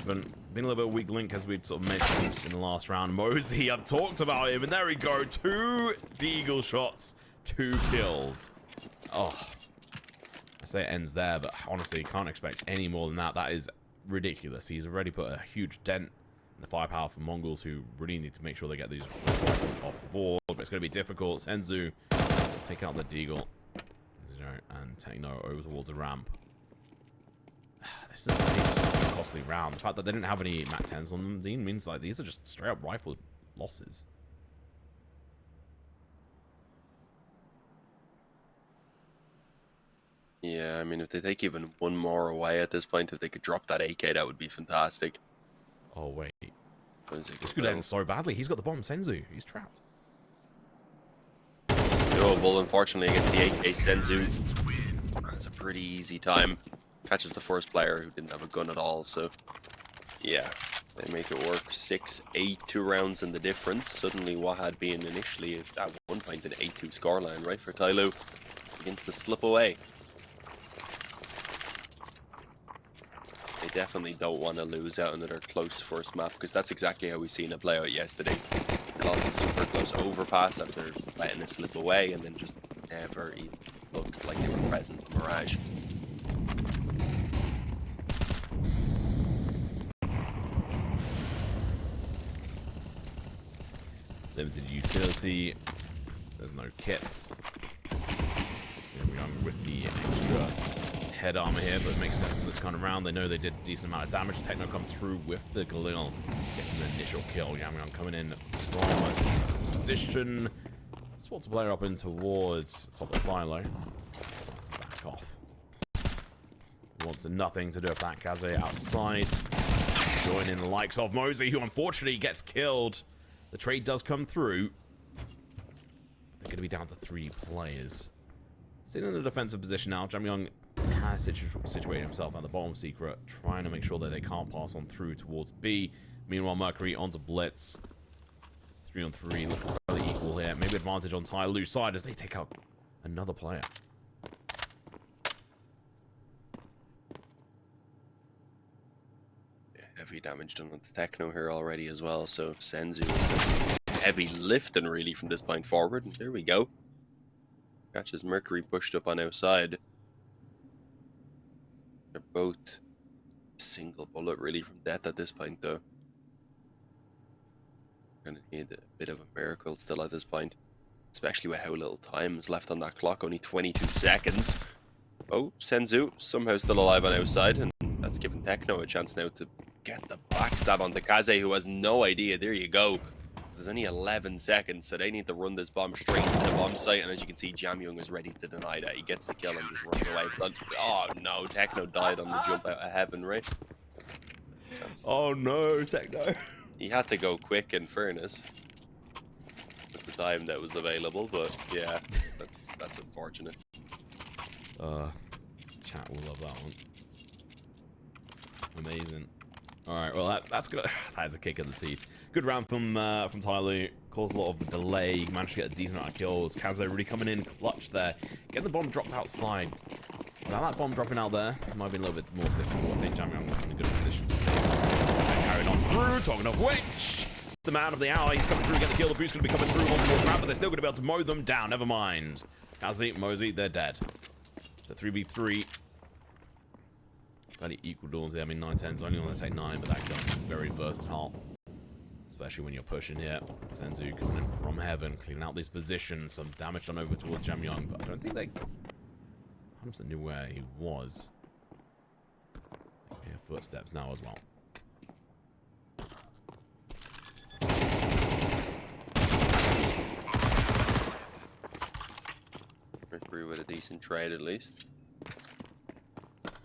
[SPEAKER 1] Been a little bit weak link, as we'd sort of mentioned in the last round. Mosey, I've talked about him, and there we go. 2 deagle shots, 2 kills. Oh, I say it ends there, but honestly, can't expect any more than that. That is ridiculous. He's already put a huge dent in the firepower for Mongols, who really need to make sure they get these rifles off the board. But it's going to be difficult. Senzu, let's take out the deagle. And Techno over towards the ramp. This is a costly round. The fact that they didn't have any Mac 10s on them, Dean, means like these are just straight up rifle losses.
[SPEAKER 2] Yeah, I mean, if they take even one more away at this point, if they could drop that AK, that would be fantastic.
[SPEAKER 1] Oh, wait. This could end so badly. He's got the bomb. Senzu, he's trapped.
[SPEAKER 2] Doable, unfortunately, against the AK. Senzu has a pretty easy time. Catches the first player who didn't have a gun at all, so yeah, they make it work. 6-8, 2 rounds in the difference. Suddenly what had been initially at one point an 8-2 scoreline, right, for TYLOO, begins to slip away. They definitely don't want to lose out another close first map, because that's exactly how we seen it play out yesterday. They lost a super close overpass after letting it slip away, and then just never even looked like they were present in Mirage.
[SPEAKER 1] Limited utility. There's no kits. We're going with the extra head armor here, but it makes sense in this kind of round. They know they did a decent amount of damage. Techno comes through with the Galil. Gets an initial kill. JamYoung coming in from his position. Spots a player up in towards top of silo. So back off. Wants nothing to do with that. Kaze outside. Joining the likes of Mosey, who unfortunately gets killed. The trade does come through. They're going to be down to 3 players. Sitting in a defensive position now. JamYoung has situated himself at the bottom of Secret, trying to make sure that they can't pass on through towards B. Meanwhile, Mercury onto Blitz. 3 on 3, looking fairly equal here. Maybe advantage on TYLOO's side as they take out another player.
[SPEAKER 2] Yeah, heavy damage done with the Techno here already as well, so Senzu is heavy lifting really from this point forward, and there we go. Catches Mercury pushed up on outside. They're both single bullet really from death at this point though. Gonna need a bit of a miracle still at this point, especially with how little time is left on that clock, only 22 seconds. Oh, Senzu somehow still alive on outside, and that's given Techno a chance now to get the backstab on the Kaze, who has no idea. There you go. There's only 11 seconds, so they need to run this bomb straight into the bomb site, and as you can see, JamYoung is ready to deny that. He gets the kill and just runs away. But, oh no, Techno died on the jump out of heaven, right?
[SPEAKER 1] Oh no, Techno.
[SPEAKER 2] He had to go quick, in fairness, with the time that was available, but yeah, that's unfortunate.
[SPEAKER 1] Chat will love that one. Amazing. Alright, well that's good. That is a kick in the teeth. Good round from TYLOO. Caused a lot of delay. Managed to get a decent amount of kills. Kaze really coming in clutch there. Getting the bomb dropped outside. Without that bomb dropping out there, it might have been a little bit more difficult. I think JamYoung was in a good position to save it. And carried on through. Talking of which, the man of the hour, he's coming through, getting the kill. The boost's going to be coming through on the more trap, but they're still going to be able to mow them down. Never mind. Kaze, Mosey, they're dead. It's a 3v3. Fairly equal doors there. I mean, 9-10's only on the take 9, but that gun is very versatile. Especially when you're pushing here. Senzu coming in from heaven, cleaning out these positions. Some damage done over towards JamYoung, but I don't think they 100% knew where he was. Yeah, footsteps now as well.
[SPEAKER 2] Mercury with a decent trade at least.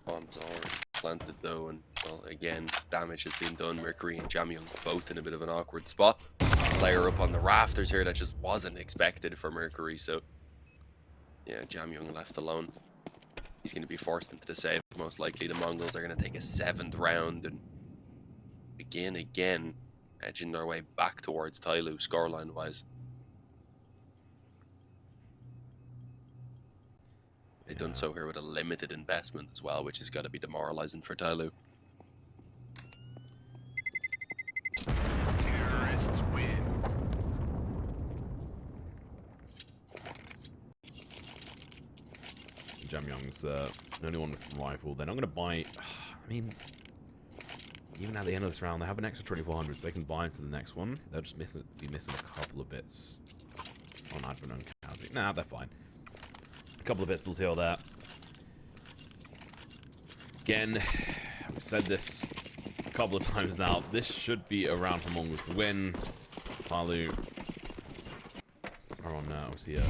[SPEAKER 2] Bombs already planted though, and well, again, damage has been done. Mercury and JamYoung both in a bit of an awkward spot. Player up on the rafters here that just wasn't expected for Mercury, so yeah, JamYoung left alone. He's going to be forced into the save. Most likely the Mongols are going to take a 7th round and begin again, edging their way back towards TYLOO scoreline wise. They've done so here with a limited investment as well, which has got to be demoralizing for TYLOO.
[SPEAKER 4] Terrorists win.
[SPEAKER 1] JamYoung's the only one with rifle. They're not going to buy. I mean, even at the end of this round, they have an extra 2400, so they can buy into the next one. They'll just be missing a couple of bits on Advent and Kaze. Nah, they're fine. A couple of pistols here or there. Again, I've said this a couple of times now. This should be a round for Mongols to win. TYLOO are on obviously here,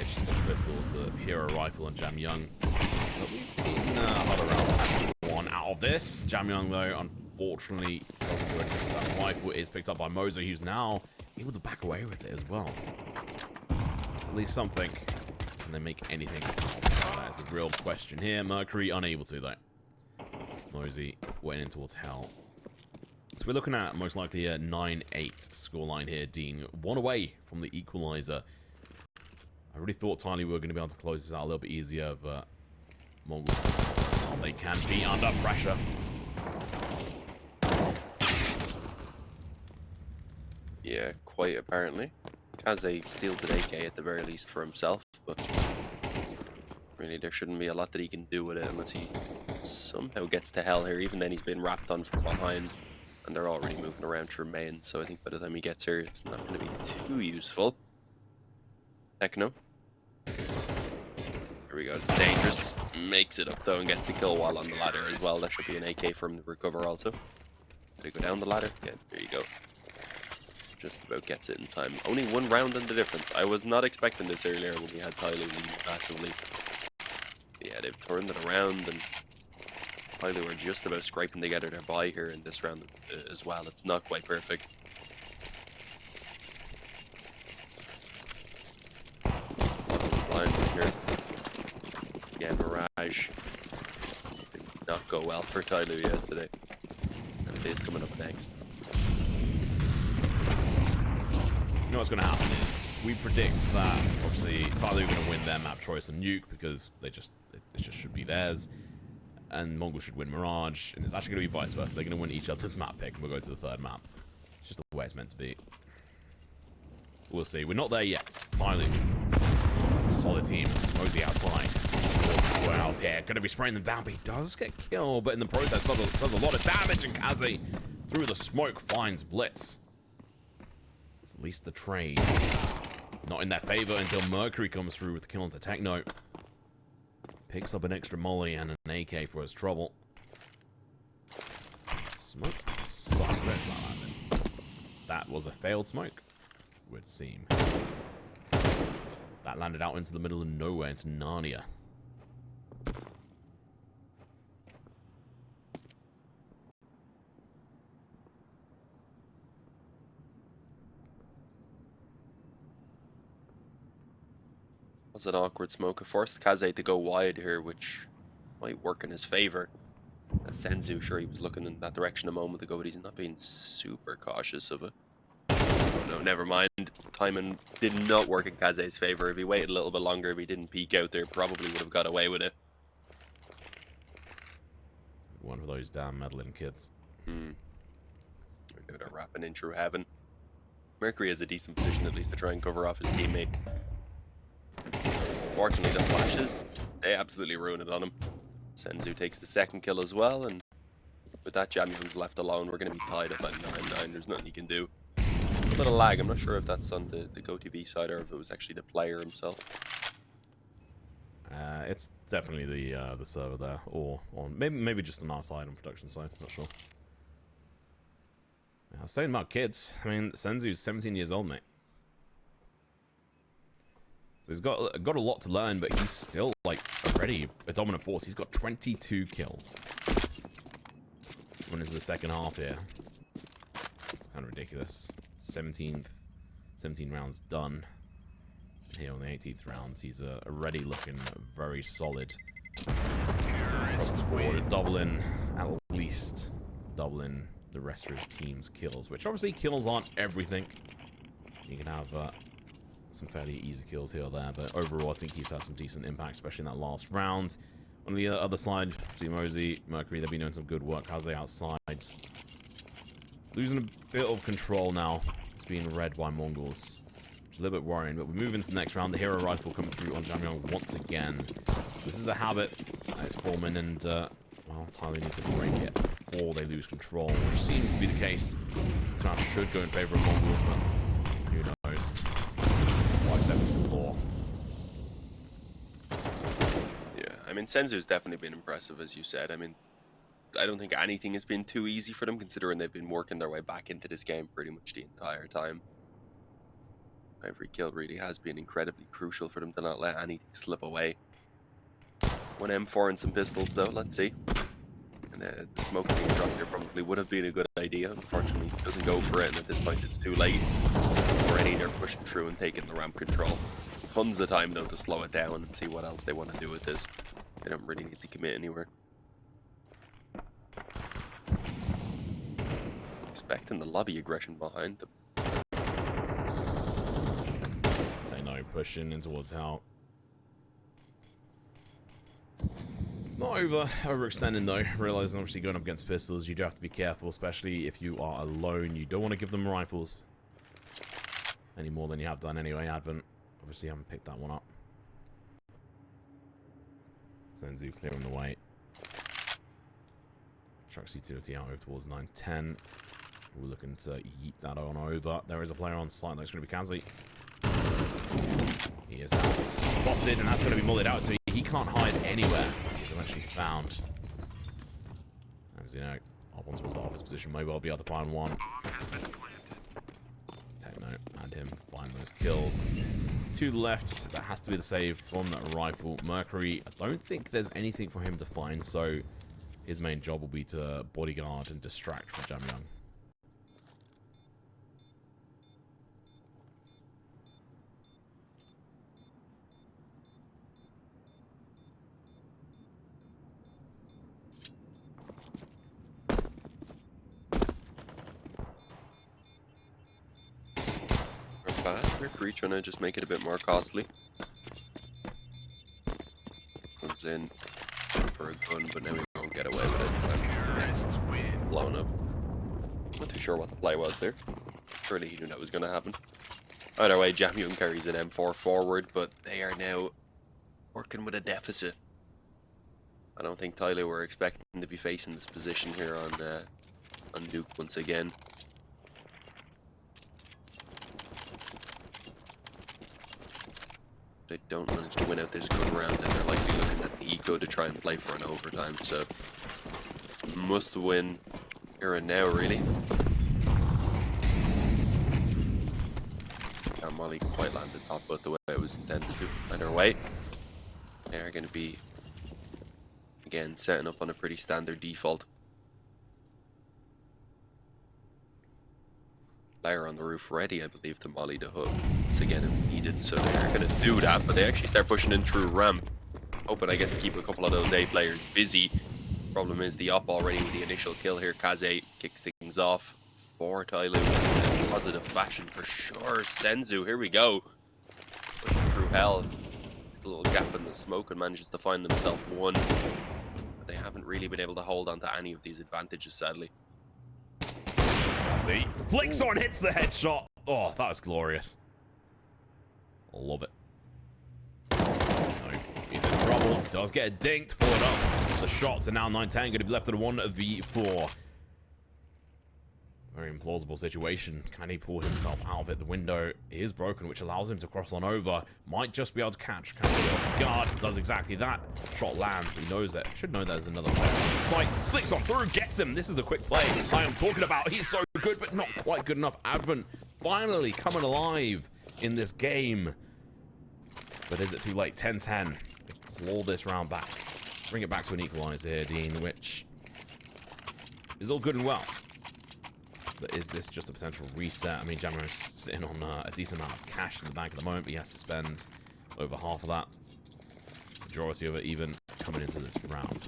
[SPEAKER 1] just got pistols, the hero rifle, and JamYoung. But we've seen another round. One out of this. JamYoung though, unfortunately, doesn't do anything with that rifle. It is picked up by Mozo, who's now able to back away with it as well. That's at least something. Can they make anything? That's a real question here. Mercury unable to though. Mosey went in towards hell. So we're looking at most likely a 9-8 scoreline here, Dean. One away from the equalizer. I really thought TYLOO were going to be able to close this out a little bit easier, but Mongols, oh, they can be under pressure.
[SPEAKER 2] Yeah, quite apparently. Kaze steals an AK at the very least for himself, but really there shouldn't be a lot that he can do with it unless he somehow gets to hell here. Even then he's been wrapped on from behind, and they're already moving around through main, so I think by the time he gets here it's not going to be too useful. Techno. Here we go, it's dangerous. Makes it up though and gets the kill while on the ladder as well. That should be an AK for him to recover also. Did he go down the ladder? Yeah, there you go. Just about gets it in time. Only 1 round in the difference. I was not expecting this earlier when we had TYLOO leading massively. But yeah, they've turned it around, and TYLOO are just about scraping together their bye here in this round as well. It's not quite perfect. Blind here. Again, go well for TYLOO yesterday. And it is coming up next.
[SPEAKER 1] You know what's going to happen is we predict that obviously TYLOO are going to win their map choice on Nuke because it just should be theirs, and Mongol should win Mirage, and it's actually going to be vice versa. They're going to win each other's map pick, and we'll go to the third map. It's just the way it's meant to be. We'll see. We're not there yet. TYLOO, solid team. Mosey outside. Warehouse here. Going to be spraying them down, but he does get killed, but in the process does a lot of damage, and kaze through the smoke finds Blitz. At least the trade not in their favor until Mercury comes through with the kill onto Techno. Picks up an extra molly and an AK for his trouble. Smoke sucks. Where's that landing? That was a failed smoke, would seem. That landed out into the middle of nowhere, into Narnia.
[SPEAKER 2] Was an awkward smoke. Forced kaze to go wide here, which might work in his favor. Senzu, sure, he was looking in that direction a moment ago, but he's not being super cautious of it. Oh no, never mind. Timing did not work in kaze's favor. If he waited a little bit longer, if he didn't peek out there, probably would have got away with it.
[SPEAKER 1] One of those damn meddling kids.
[SPEAKER 2] They're doing a rapping in through heaven. Mercury has a decent position at least to try and cover off his teammate. Unfortunately, the flashes, they absolutely ruin it on him. Senzu takes the second kill as well, and with that, JamYoung's left alone. We're going to be tied up at 9-9. There's nothing you can do. A little bit of lag. I'm not sure if that's on the GoTV side or if it was actually the player himself.
[SPEAKER 1] It's definitely the server there, or on maybe just on our side, on production side. Not sure. I was saying about kids. I mean, Senzu's 17 years old, mate. So he's got a lot to learn, but he's still like already a dominant force. He's got 22 kills. When is the second half here? It's kind of ridiculous. 17 rounds done. Here on the 18th round, he's already looking very solid. Across the board, doubling, at least doubling the rest of his team's kills, which obviously kills aren't everything. You can have some fairly easy kills here or there, but overall I think he's had some decent impact, especially in that last round. On the other side, Mosey, Mercury, they've been doing some good work. Kaze outside. Losing a bit of control now. It's being read by Mongols. A little bit worrying, but we move into the next round. The hero rifle coming through on JamYoung once again. This is a habit that is forming, and well, TYLOO need to break it before they lose control, which seems to be the case. This round should go in favor of Mongols, but who knows? 5 seconds for law.
[SPEAKER 2] Yeah, I mean, Senzu's definitely been impressive, as you said. I mean, I don't think anything has been too easy for them, considering they've been working their way back into this game pretty much the entire time. Every kill really has been incredibly crucial for them to not let anything slip away. One M4 and some pistols, though. Let's see. And the smoke being dropped here probably would have been a good idea. Unfortunately, it doesn't go for it, and at this point, it's too late. Already they're pushing through and taking the ramp control. Tons of time, though, to slow it down and see what else they want to do with this. They don't really need to commit anywhere. Expecting the lobby aggression behind them.
[SPEAKER 1] Techno pushing in towards Hal. It's not overextending though. Realizing obviously going up against pistols, you do have to be careful, especially if you are alone. You don't want to give them rifles any more than you have done anyway. Advent obviously haven't picked that one up. Senzu clearing the way. Trucks utility out over towards 9-10. We're looking to yeet that on over. There is a player on site that's going to be kaze. He is now spotted, and that's going to be mullied out, so he can't hide anywhere. He's eventually found. Mzinho up on towards the office position. Maybe I'll be able to find one. Techno and him find those kills. 2 left. That has to be the save from that rifle. Mercury, I don't think there's anything for him to find, so his main job will be to bodyguard and distract from JamYoung.
[SPEAKER 2] fast. Mercury trying to just make it a bit more costly. Comes in for a gun, but now he won't get away with it. Blown up. Not too sure what the play was there. Surely he knew that was going to happen. Either way, JamYoung carries an M4 forward, but they are now working with a deficit. I don't think TYLOO were expecting to be facing this position here on Nuke once again. They don't manage to win out this good round, and they're likely looking at the eco to try and play for an overtime. So must win here and now, really. Molly can quite land the top boat the way it was intended to. Either way, they are going to be again setting up on a pretty standard default. Player on the roof ready, I believe, to molly the hook once again if needed. So they're going to do that, but they actually start pushing in through ramp, hoping, I guess, to keep a couple of those A players busy. Problem is the op already with the initial kill here. Kaze kicks things off for TYLOO in a positive fashion for sure. Senzu, here we go. Pushing through hell. Just a little gap in the smoke and manages to find himself one. But they haven't really been able to hold on to any of these advantages, sadly.
[SPEAKER 1] See, flicks on, hits the headshot. Oh, that was glorious. Love it. No, he's in trouble. Does get dinked. Followed up. The shots are now 9-10. Going to be left at a 1v4. Very implausible situation. Can he pull himself out of it? The window is broken, which allows him to cross on over. Might just be able to catch. Can he off guard? Does exactly that. Shot lands. He knows it. Should know there's another player on the site. Flicks on through. Gets him. This is the quick play I am talking about. He's so good, but not quite good enough. Advent finally coming alive in this game. But is it too late? 10-10. Claw this round back. Bring it back to an equalizer here, Dean, which is all good and well. But is this just a potential reset? I mean, JamYoung's sitting on a decent amount of cash in the bank at the moment, but he has to spend over half of that. Majority of it even coming into this round.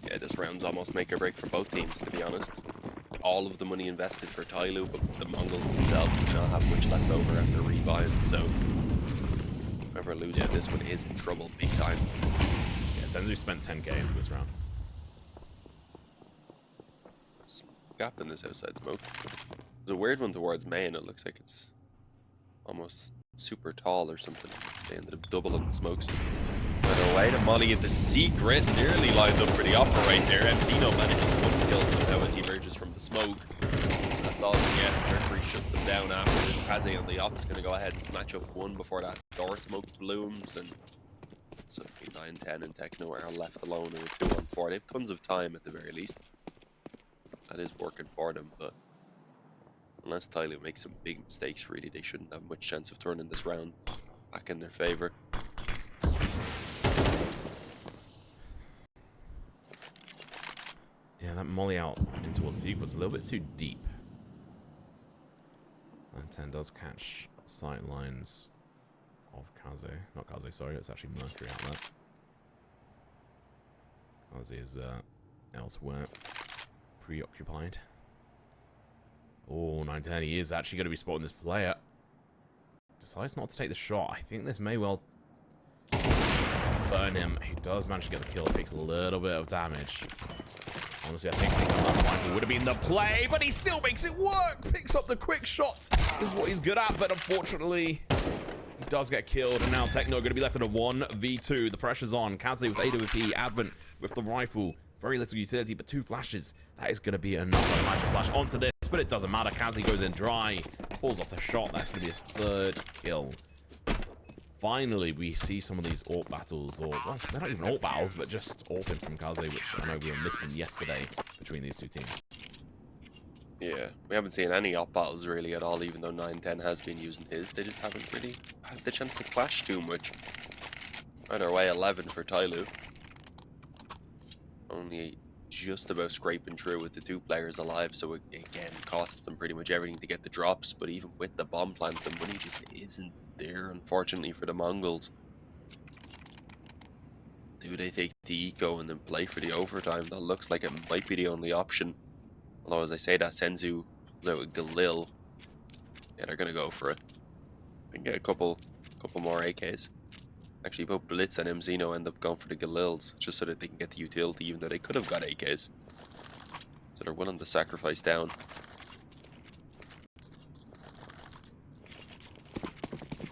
[SPEAKER 2] Yeah, this round's almost make or break for both teams, to be honest. All of the money invested for TYLOO, but the Mongols themselves do not have much left over after rebuying, so whoever loses this one is in trouble big time.
[SPEAKER 1] Yeah, Senzu spent 10k into this round.
[SPEAKER 2] Gap in this outside smoke. There's a weird one towards main. It looks like it's almost super tall or something. They ended up doubling the smokes. Either way, the molly in the secret nearly lined up for the offer right there. Mzinho manages one kill somehow as he emerges from the smoke. That's all he gets. Mercury shuts him down after this. Kaze on the op is going to go ahead and snatch up one before that door smoke blooms. And so 9-10 and Techno are left alone in a 2-on-4. They have tons of time at the very least. That is working for them, but unless TYLOO makes some big mistakes, really, they shouldn't have much chance of turning this round back in their favor.
[SPEAKER 1] Yeah, that molly out into a seek was a little bit too deep. 9-10 does catch sight lines of Kaze. Not Kaze, sorry, it's actually Mercury out there. Kaze is elsewhere. Preoccupied. Oh, 9-10, he is actually going to be spotting this player. Decides not to take the shot. I think this may well burn him. He does manage to get the kill. Takes a little bit of damage. Honestly, I think that rifle would have been the play, but he still makes it work. Picks up the quick shots. This is what he's good at, but unfortunately, he does get killed. And now Techno going to be left in a 1v2. The pressure's on. Kaze with AWP. Advent with the rifle. Very little utility, but 2 flashes. That is going to be enough. Magic flash onto this, but it doesn't matter. Kaze goes in dry. Pulls off the shot. That's going to be his 3rd kill. Finally, we see some of these AWP battles, or, well, they're not even AWP battles, but just AWPing from Kaze, which I know we were missing yesterday between these two teams.
[SPEAKER 2] Yeah, we haven't seen any AWP battles really at all, even though 9-10 has been using his. They just haven't really had the chance to clash too much. Either way, 11 for TYLOO. Only just about scraping through with the 2 players alive, so it again costs them pretty much everything to get the drops, but even with the bomb plant, the money just isn't there, unfortunately, for the Mongols. Do they take the eco and then play for the overtime? That looks like it might be the only option. Although, as I say that, Senzu pulls out a Galil Yeah, they're gonna go for it. We can get a couple more AKs. Actually, both Blitz and Mzinho end up going for the Galils just so that they can get the utility, even though they could have got AKs. So they're willing to sacrifice down.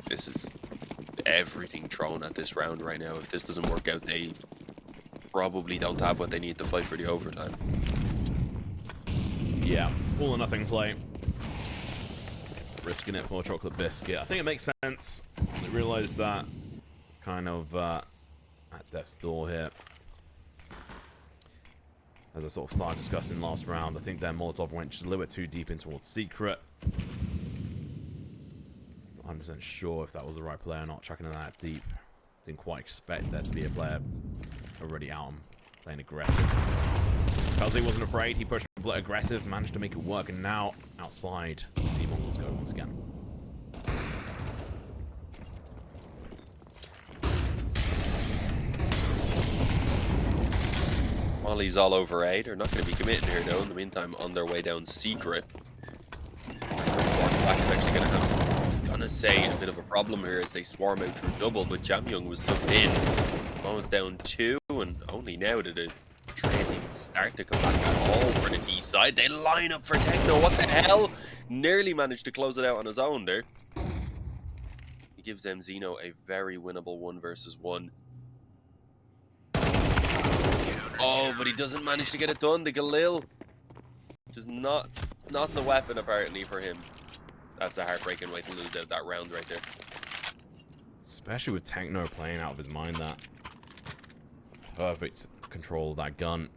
[SPEAKER 2] This is everything thrown at this round right now. If this doesn't work out, they probably don't have what they need to fight for the overtime.
[SPEAKER 1] Yeah, all or nothing play. Risking it for a chocolate biscuit. I think it makes sense. They realize that kind of at death's door here. As I sort of started discussing last round, I think their Molotov went just a little bit too deep in towards Secret. Not 100% sure if that was the right player or not, chucking in that deep. Didn't quite expect there to be a player already out and playing aggressive. Kaze wasn't afraid, he pushed aggressive, managed to make it work, and now outside, we see TheMongolz go once again.
[SPEAKER 2] Molly's all over A. They're not going to be committing here though. In the meantime, on their way down Secret. Back is actually going to have, I was going to say, a bit of a problem here as they swarm out through double, but JamYoung was tucked in. Almost down 2, and only now did the trades even start to come back at all for the T side. They line up for Techno. What the hell? Nearly managed to close it out on his own there. He gives Mzinho a very winnable 1 versus 1. Oh, but he doesn't manage to get it done. The Galil, just not the weapon apparently for him. That's a heartbreaking way to lose out that round right there.
[SPEAKER 1] Especially with Techno playing out of his mind. That perfect control of that gun.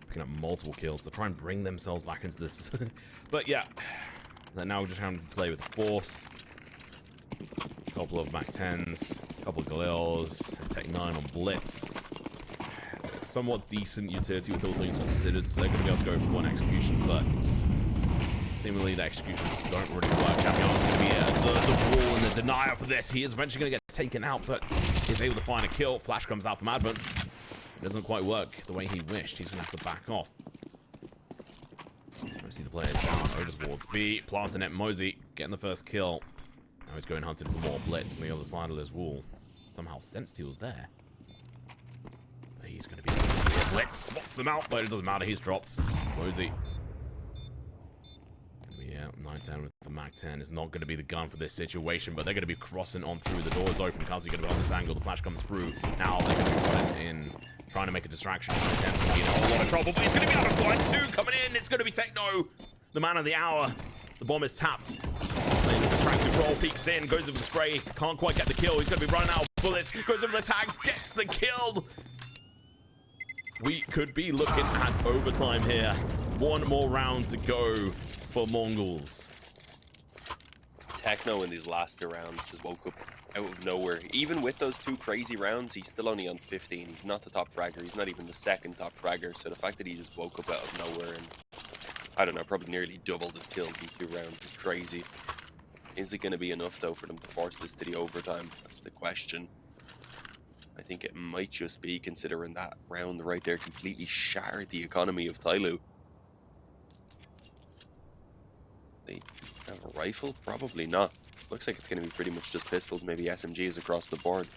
[SPEAKER 1] Picking up multiple kills to try and bring themselves back into this. But yeah, they're now just having to play with the Force. A couple of Mac 10s, a couple of Galils, Tech 9 on Blitz. Somewhat decent utility with all things considered, so they're going to be able to go for 1 execution, but seemingly the executions don't really work. JamYoung is going to be the wall and the denier for this. He is eventually going to get taken out, but he's able to find a kill. Flash comes out from Advent. It doesn't quite work the way he wished. He's going to have to back off. I see the players down over towards B. Planting it, Mosey getting the first kill. Now he's going hunting for more Blitz on the other side of this wall. Somehow sensed he was there. But he's going to be Blitz spots them out, but it doesn't matter. He's dropped. Mosey. Yeah, 9-10 with the Mac 10 is not going to be the gun for this situation, but they're going to be crossing on through. The doors open. Kaze going to be on this angle. The flash comes through. Now they're going to be running in, trying to make a distraction. 9-10 is going to be in a whole lot of trouble, but he's going to be out of blind. 2 coming in. It's going to be Techno, the man of the hour. The bomb is tapped. Playing the distracted roll, peeks in, goes over the spray. Can't quite get the kill. He's going to be running out of bullets. Goes over the tags, gets the kill. We could be looking at overtime here. 1 more round to go for TheMongolz.
[SPEAKER 2] Techno in these last 2 rounds just woke up out of nowhere. Even with those 2 crazy rounds, he's still only on 15. He's not the top fragger. He's not even the 2nd top fragger. So the fact that he just woke up out of nowhere and, I don't know, probably nearly doubled his kills in 2 rounds is crazy. Is it going to be enough, though, for them to force this to the overtime? That's the question. I think it might just be, considering that round right there completely shattered the economy of TYLOO. They have a rifle? Probably not. Looks like it's going to be pretty much just pistols, maybe SMGs across the board.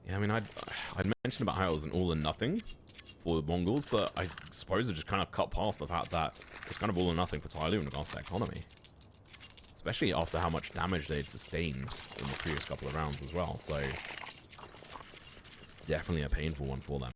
[SPEAKER 1] Yeah, I mean, I'd mentioned about how it was an all or nothing for TheMongolz, but I suppose it just kind of cut past the fact that it's kind of all or nothing for TYLOO in regards to economy. Especially after how much damage they'd sustained in the previous couple of rounds as well, so it's definitely a painful one for them.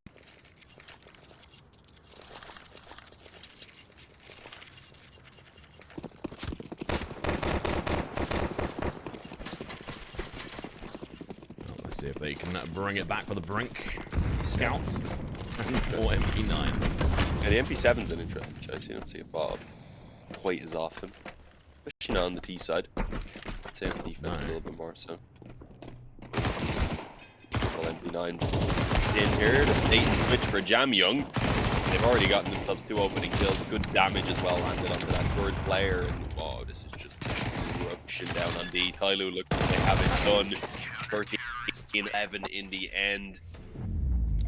[SPEAKER 1] Well, let's see if they can bring it back for the brink. Scouts and 4 MP9s.
[SPEAKER 2] Yeah, the MP7's an interesting choice. You don't see a Bob quite as often. Especially not on the T side. I'd say on defense a little bit more so. Well, MP9's in here. The bait and switch for JamYoung. They've already gotten themselves 2 opening kills. Good damage as well landed onto that 3rd player. And wow, this is just destruction down on D. TYLOO look like they have it done. 13-11 in the end.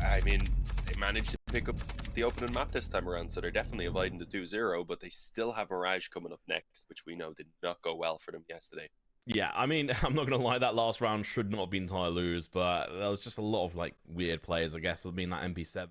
[SPEAKER 2] I mean, they managed to pick up the opening map this time around, so they're definitely avoiding the 2-0, but they still have Mirage coming up next, which we know did not go well for them yesterday.
[SPEAKER 1] Yeah, I mean, I'm not going to lie, that last round should not have been TYLOO's, but there was just a lot of, like, weird players, I guess, of being that MP7.